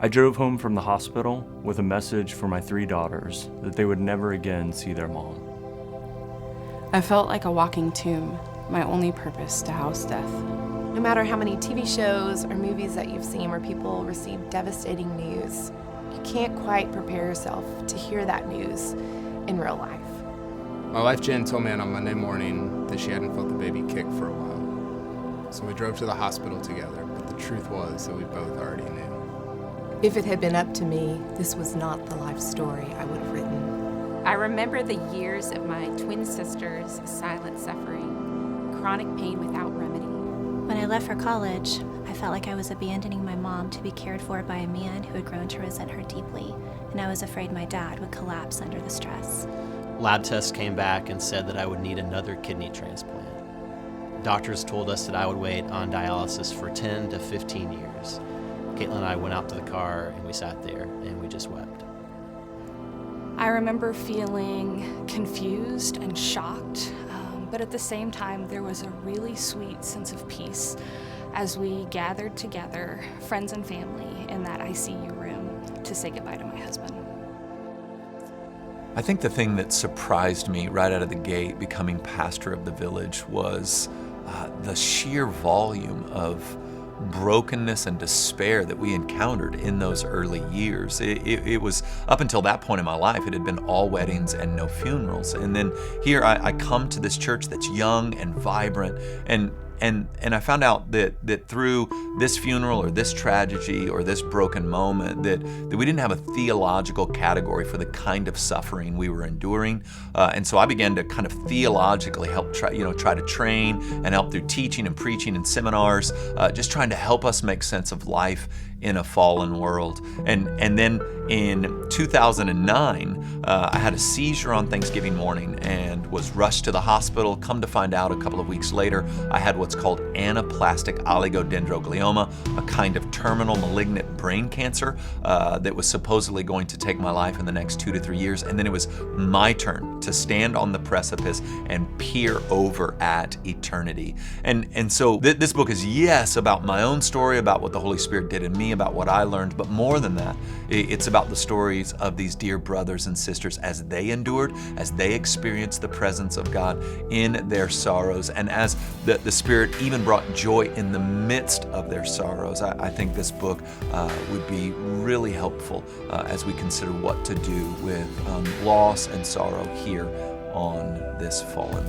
I drove home from the hospital with a message for my 3 daughters that they would never again see their mom. I felt like a walking tomb, my only purpose to house death. No matter how many TV shows or movies that you've seen where people receive devastating news, you can't quite prepare yourself to hear that news in real life. My wife Jen told me on Monday morning that she hadn't felt the baby kick for a while. So we drove to the hospital together, but the truth was that we both already knew. If it had been up to me, this was not the life story I would have written. I remember the years of my twin sisters' silent suffering, chronic pain without remedy. When I left for college, I felt like I was abandoning my mom to be cared for by a man who had grown to resent her deeply, and I was afraid my dad would collapse under the stress. Lab tests came back and said that I would need another kidney transplant. Doctors told us that I would wait on dialysis for 10 to 15 years. Caitlin and I went out to the car and we sat there and we just wept. I remember feeling confused and shocked, but at the same time, there was a really sweet sense of peace as we gathered together, friends and family, in that ICU room to say goodbye to my husband. I think the thing that surprised me right out of the gate becoming pastor of the village was the sheer volume of brokenness and despair that we encountered in those early years. It was, up until that point in my life, it had been all weddings and no funerals. And then here I come to this church that's young and vibrant, and I found out that through this funeral or this tragedy or this broken moment that we didn't have a theological category for the kind of suffering we were enduring. And so I began to kind of theologically help try to train and help through teaching and preaching and seminars, just trying to help us make sense of life in a fallen world. And then in 2009, I had a seizure on Thanksgiving morning and was rushed to the hospital. Come to find out a couple of weeks later, I had what's called anaplastic oligodendroglioma, a kind of terminal malignant brain cancer that was supposedly going to take my life in the next 2 to 3 years. And then it was my turn to stand on the precipice and peer over at eternity. And so this book is, yes, about my own story, about what the Holy Spirit did in me, about what I learned, but more than that, it's about the stories of these dear brothers and sisters as they endured, as they experienced the presence of God in their sorrows, and as the Spirit even brought joy in the midst of their sorrows. I think this book would be really helpful as we consider what to do with loss and sorrow here on this fallen